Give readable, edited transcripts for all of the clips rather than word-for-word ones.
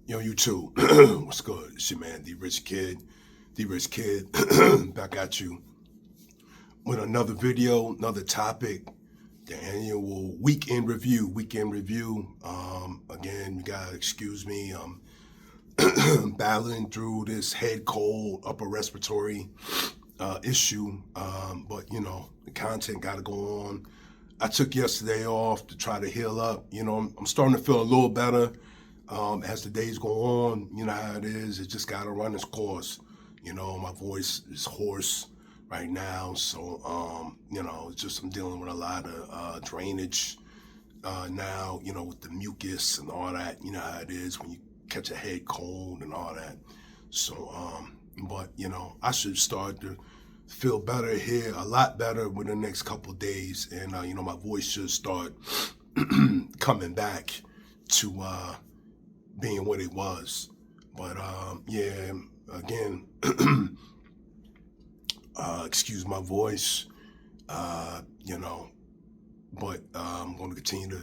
Yo, you too. What's good? It's your man, D Rich Kid. D Rich Kid, back at you with another video, another topic. The annual weekend review. Again, you gotta excuse me. I'm battling through this head cold, upper respiratory issue. But the content gotta go on. I took yesterday off to try to heal up. I'm starting to feel a little better. As the days go on, you know how it is. It just got to run its course. My voice is hoarse right now. So, it's just I'm dealing with a lot of drainage now, with the mucus and all that. You know how it is when you catch a head cold and all that. So, but, I should start to feel better here, a lot better within the next couple of days. And, my voice should start coming back to being what it was. But yeah, again, excuse my voice, but I'm going to continue to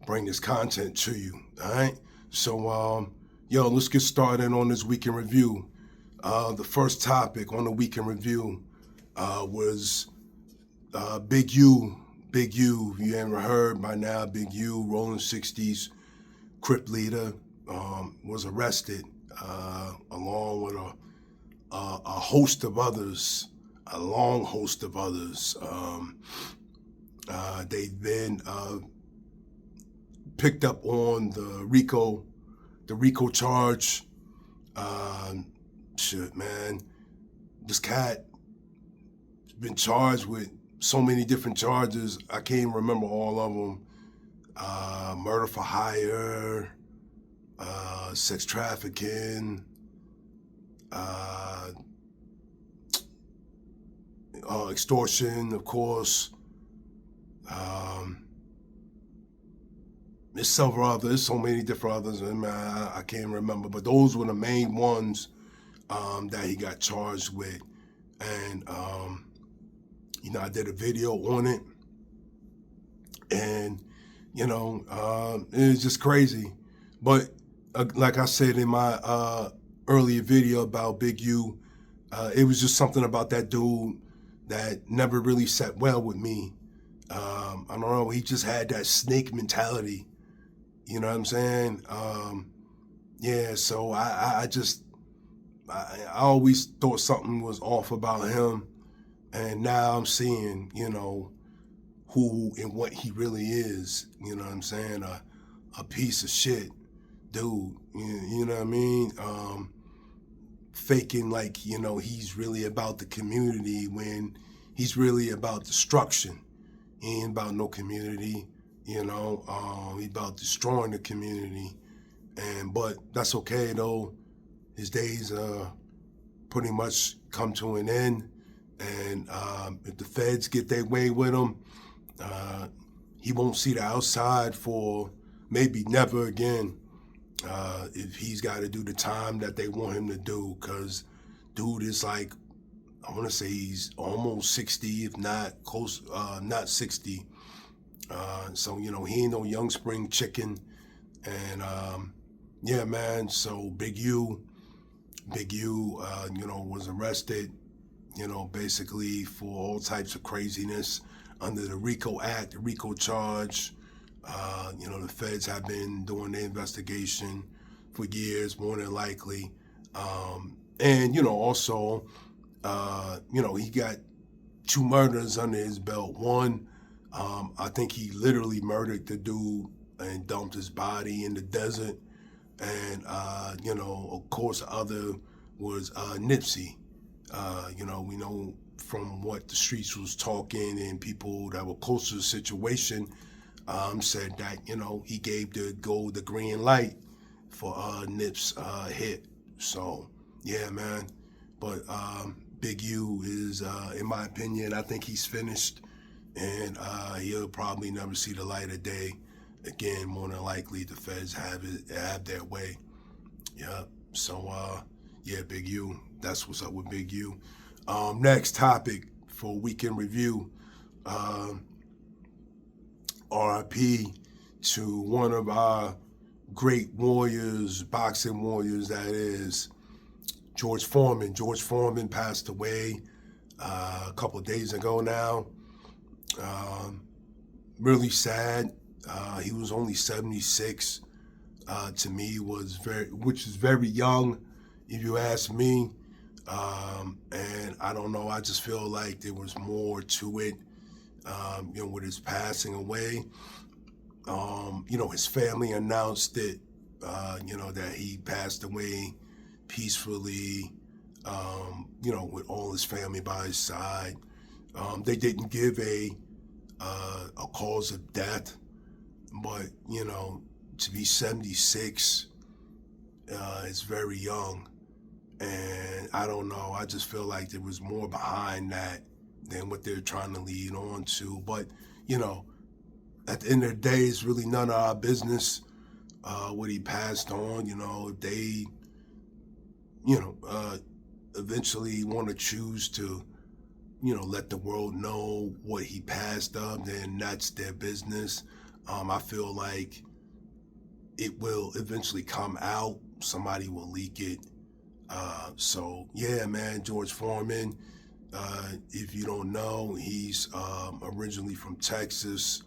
bring this content to you. All right. So, let's get started on this weekend review. The first topic on the weekend review was Big U. Big U, if you haven't heard by now, Big U, Rolling 60s, Crip leader, was arrested along with a host of others, a long host of others. They then picked up on the RICO charge. Shit, man, this cat has been charged with so many different charges. I can't even remember all of them. Murder for hire, sex trafficking, extortion, of course. There's several others, so many different others, and I can't remember, but those were the main ones that he got charged with. And, I did a video on it, and, it was just crazy. But like I said in my earlier video about Big U, it was just something about that dude that never really sat well with me. I don't know, he just had that snake mentality. You know what I'm saying? Yeah, so I always thought something was off about him. And now I'm seeing, who and what he really is. You know what I'm saying? A piece of shit dude. You know what I mean? Faking like, he's really about the community when he's really about destruction. He ain't about no community, he about destroying the community. But that's okay though. His days pretty much come to an end. And if the feds get their way with him, he won't see the outside for maybe never again. If he's got to do the time that they want him to do, because dude is like, I want to say he's almost 60, if not close, not 60. So, he ain't no young spring chicken. And yeah, man, so Big U, was arrested, basically for all types of craziness under the RICO Act, the RICO charge. The feds have been doing their investigation for years, more than likely. And, also, he got 2 murders under his belt. One, I think he literally murdered the dude and dumped his body in the desert. And, of course, the other was Nipsey. We know from what the streets was talking and people that were close to the situation, said that, he gave the green light for Nip's hit. So, yeah, man. But Big U is, in my opinion, I think he's finished. And he'll probably never see the light of day again. More than likely, the feds have their way. Yeah. So, yeah, Big U. That's what's up with Big U. Next topic for weekend review. RIP to one of our great warriors, boxing warriors, that is George Foreman. George Foreman passed away a couple of days ago now. Really sad. He was only 76. To me, which is very young, if you ask me. And I don't know. I just feel like there was more to it. With his passing away. His family announced it. That he passed away peacefully. With all his family by his side. They didn't give a cause of death, but to be 76 is very young, and I don't know. I just feel like there was more behind that than what they're trying to lead on to. But at the end of the day, it's really none of our business what he passed on. If they, eventually want to choose to let the world know what he passed of, then that's their business. I feel like it will eventually come out. Somebody will leak it. So yeah, man, George Foreman. If you don't know, he's originally from Texas,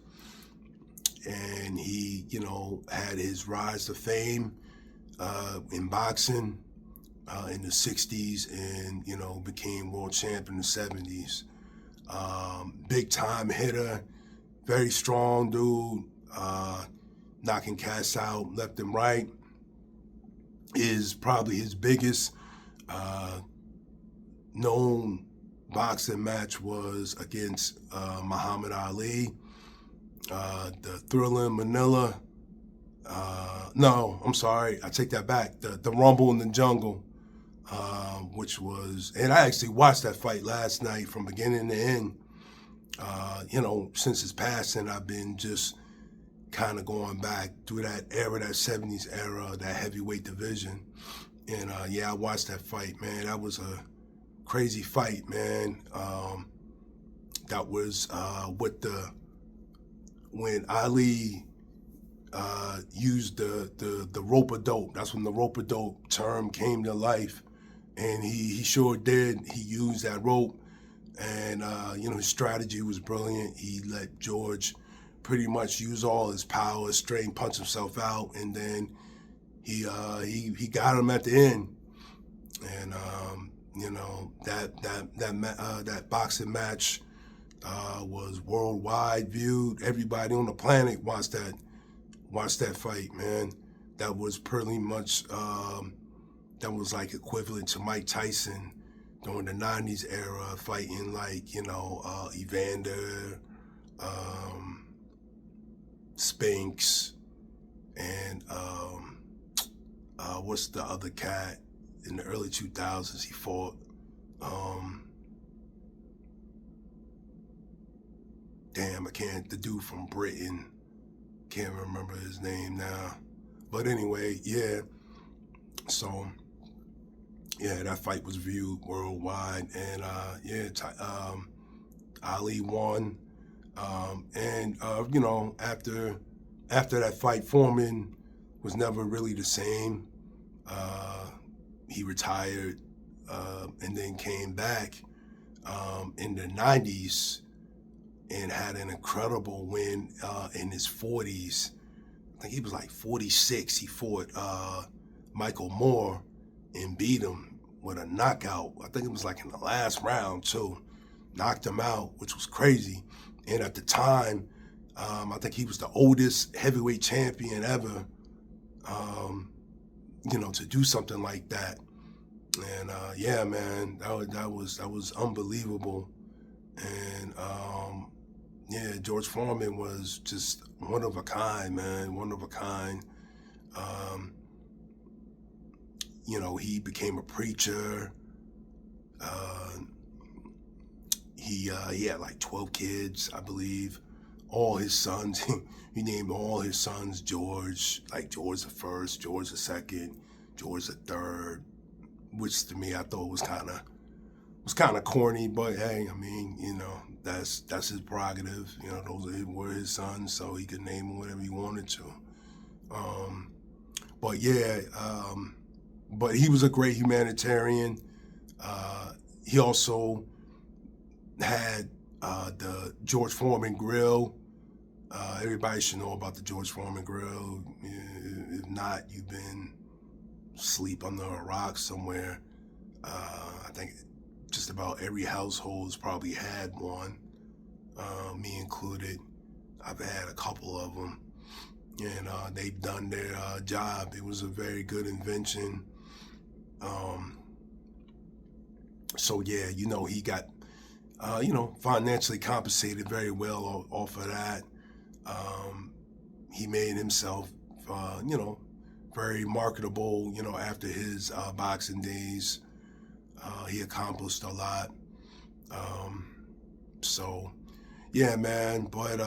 and he, had his rise to fame in boxing. In the 60s, and became world champ in the 70s. Big time hitter, very strong dude, knocking cats out left and right. Is probably his biggest known boxing match was against Muhammad Ali. The Thrilla in Manila. No, I'm sorry, I take that back. The Rumble in the Jungle. Which was, and I actually watched that fight last night from beginning to end. Since his passing, I've been just kind of going back through that era, that 70s era, that heavyweight division. And I watched that fight, man. That was a crazy fight, man. That was when Ali used the rope-a-dope. That's when the rope-a-dope term came to life. And he sure did. He used that rope, and his strategy was brilliant. He let George pretty much use all his power, straight punch himself out, and then he got him at the end. And that boxing match was worldwide viewed. Everybody on the planet watched that fight, man. That was pretty much. That was like equivalent to Mike Tyson during the 90s era, fighting like, Evander, Spinks, and what's the other cat in the early 2000s he fought? The dude from Britain, can't remember his name now. But anyway, yeah. So, yeah, that fight was viewed worldwide, and Ali won. After that fight, Foreman was never really the same. He retired and then came back in the 90s and had an incredible win in his 40s. I think he was like 46. He fought Michael Moore and beat him with a knockout. I think it was like in the last round too. Knocked him out, which was crazy. And at the time, I think he was the oldest heavyweight champion ever, to do something like that. And man, that was unbelievable. And George Foreman was just one of a kind, man, one of a kind. He became a preacher. He had like 12 kids, I believe. All his sons, he named all his sons George, like George the First, George the Second, George the Third, which to me I thought was kind of corny, but hey, I mean, that's his prerogative. Those were his sons, so he could name them whatever he wanted to. But yeah, but he was a great humanitarian. He also had the George Foreman Grill. Everybody should know about the George Foreman Grill. If not, you've been asleep under a rock somewhere. I think just about every household's probably had one, me included. I've had a couple of them, and they've done their job. It was a very good invention. So yeah, he got, financially compensated very well off of that. He made himself, very marketable, after his boxing days. He accomplished a lot. So, yeah, man, but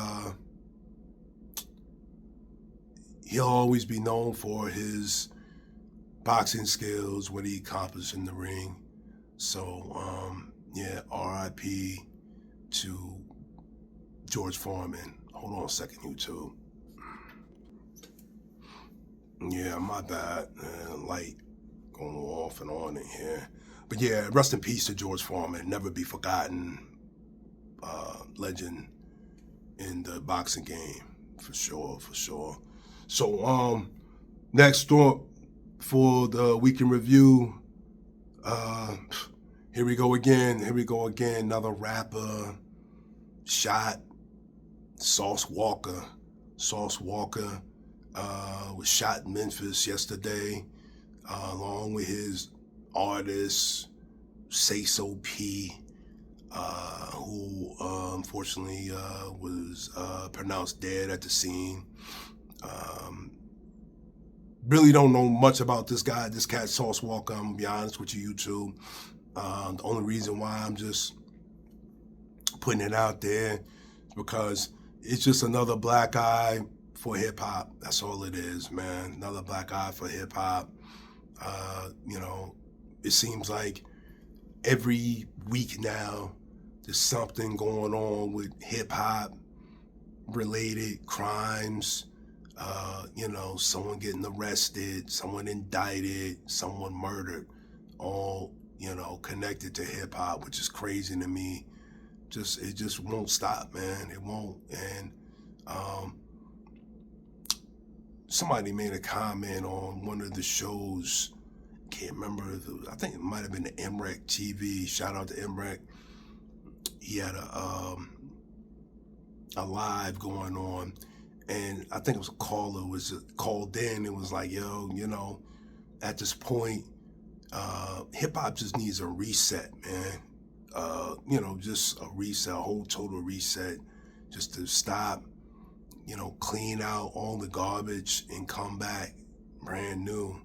he'll always be known for his boxing skills, what he accomplished in the ring. So, yeah, RIP to George Foreman. Hold on a second, YouTube. Yeah, my bad. Light going off and on in here. But yeah, rest in peace to George Foreman. Never be forgotten. Legend in the boxing game, for sure. So, next up for the week in review. Here we go again. Another rapper shot. Sauce Walka. Was shot in Memphis yesterday, along with his artist Say So P, who unfortunately was pronounced dead at the scene. Really don't know much about this cat Sauce Walka. I'm gonna be honest with you, YouTube. The only reason why I'm just putting it out there is because it's just another black eye for hip hop. That's all it is, man. Another black eye for hip hop. It seems like every week now there's something going on with hip hop related crimes. Someone getting arrested, someone indicted, someone murdered, all, connected to hip hop, which is crazy to me. It just won't stop, man. It won't. And somebody made a comment on one of the shows. Can't remember. I think it might have been the MREC TV. Shout out to MREC. He had a live going on, and I think it was a caller was called in and was like, "Yo, at this point, hip hop just needs a reset, man. Just a reset, a whole total reset, just to stop, clean out all the garbage and come back brand new."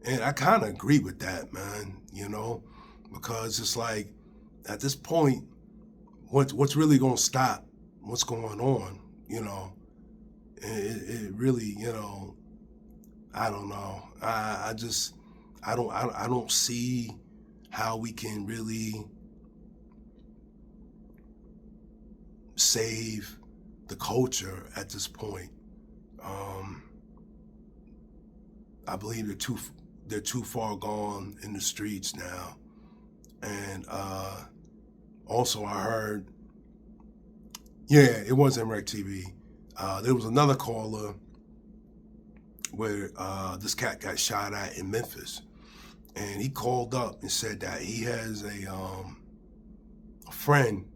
And I kind of agree with that, man, because it's like, at this point, what's really going to stop what's going on, It really, I don't know. I don't see how we can really save the culture at this point. I believe they're too far gone in the streets now. And also I heard, yeah, it was MREC TV. There was another caller where this cat got shot at in Memphis. And he called up and said that he has a friend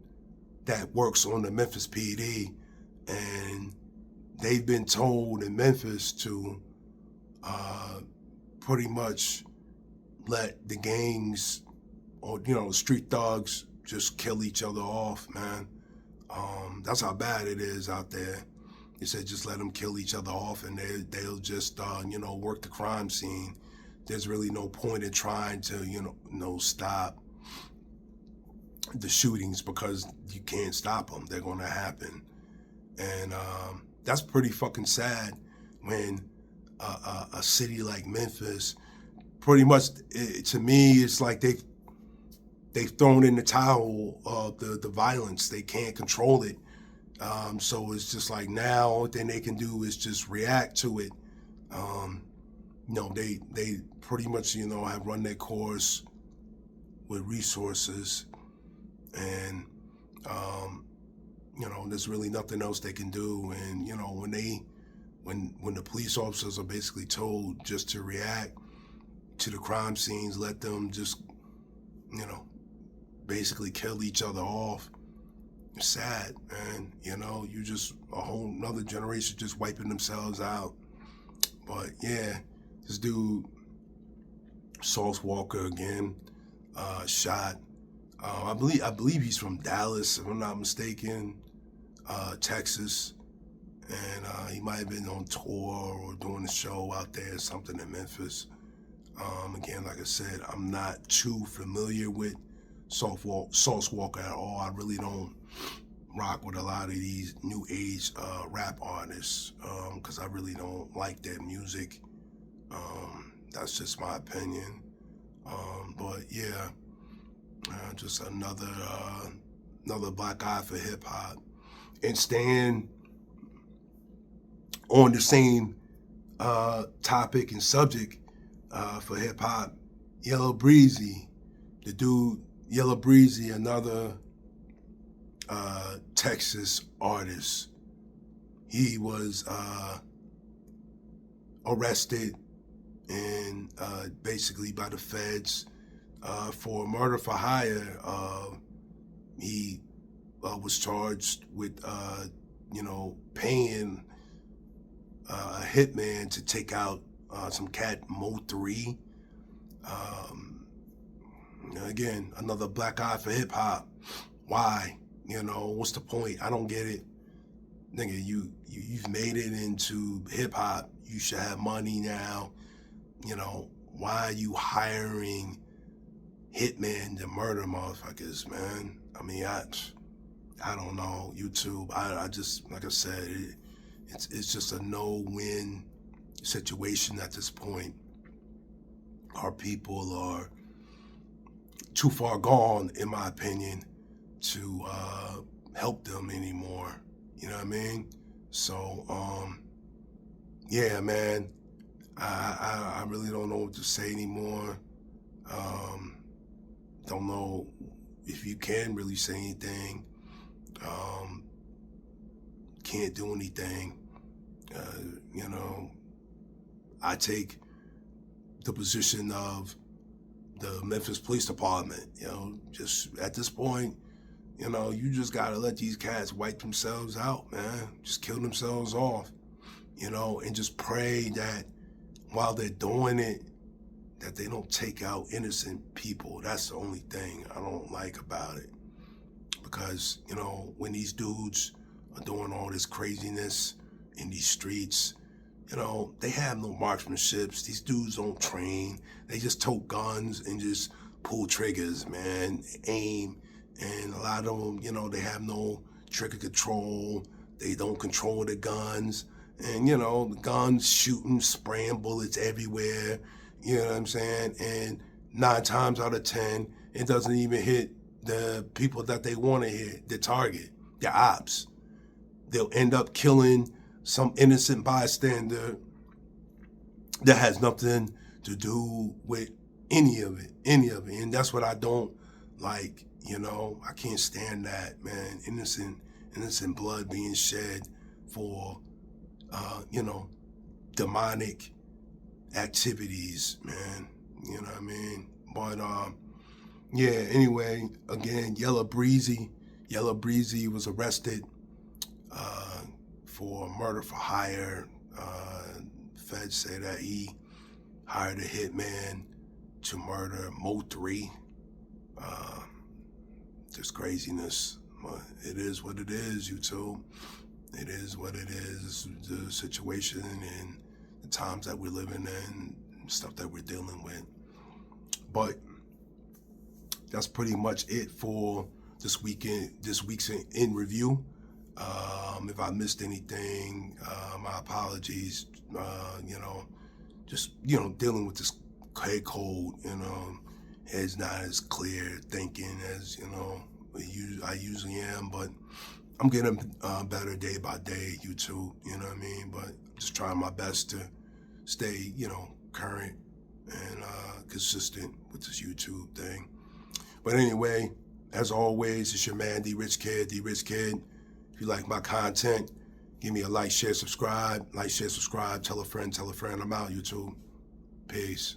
that works on the Memphis PD, and they've been told in Memphis to pretty much let the gangs or the street thugs just kill each other off, man. That's how bad it is out there. He said just let them kill each other off, and they'll just work the crime scene. There's really no point in trying to stop the shootings, because you can't stop them. They're going to happen. And that's pretty fucking sad when a city like Memphis, pretty much, to me, it's like they've thrown in the towel of the violence. They can't control it. So it's just like now, only thing they can do is just react to it. they pretty much, have run their course with resources, and um, there's really nothing else they can do. And when the police officers are basically told just to react to the crime scenes, let them just you know basically kill each other off. It's sad, man. You just a whole another generation just wiping themselves out. But yeah, this dude Sauce Walker again, shot. I believe he's from Dallas, if I'm not mistaken, Texas, and he might have been on tour or doing a show out there, something in Memphis. Again, like I said, I'm not too familiar with Sauce Walker at all. I really don't rock with a lot of these new age rap artists because I really don't like their music. That's just my opinion. But yeah, just another black eye for hip hop. And staying on the same topic and subject for hip hop, Yellow Breezy, the dude Yellow Breezy, another Texas artist. He was arrested and basically by the feds for murder for hire. He was charged with paying a hitman to take out some cat Mo 3. Again, another black eye for hip hop. Why? What's the point? I don't get it. Nigga, you've made it into hip hop. You should have money now. Why are you hiring hitmen to murder motherfuckers, man? I mean, I don't know. YouTube, I just, like I said, it's just a no-win situation at this point. Our people are too far gone, in my opinion, to help them anymore. You know what I mean? So, yeah, man, I really don't know what to say anymore. Don't know if you can really say anything. Can't do anything. I take the position of the Memphis Police Department. Just at this point, you just gotta let these cats wipe themselves out, man. Just kill themselves off, and just pray that while they're doing it, that they don't take out innocent people. That's the only thing I don't like about it. Because, when these dudes are doing all this craziness in these streets, they have no marksmanships. These dudes don't train. They just tote guns and just pull triggers, man, aim. And a lot of them, they have no trigger control. They don't control the guns. And, the guns shooting, spraying bullets everywhere. You know what I'm saying? And 9 times out of 10, it doesn't even hit the people that they want to hit, the target, the ops. They'll end up killing some innocent bystander that has nothing to do with any of it. And that's what I don't like, I can't stand that, man. Innocent blood being shed for, demonic activities, man. You know what I mean? But, yeah, anyway, again, Yellow Breezy was arrested for murder for hire. Feds say that he hired a hitman to murder Mo 3. Just craziness. But it is what it is, YouTube. It is what it is. The situation and the times that we're living in, stuff that we're dealing with. But that's pretty much it for this week's in review. If I missed anything, my apologies. Just dealing with this head cold. Head's not as clear thinking as I usually am, but I'm getting better day by day. YouTube, you know what I mean. But just trying my best to stay, current and consistent with this YouTube thing. But anyway, as always, it's your man D Rich Kid. If you like my content, give me a like, share, subscribe. Like, share, subscribe. Tell a friend. I'm out, YouTube. Peace.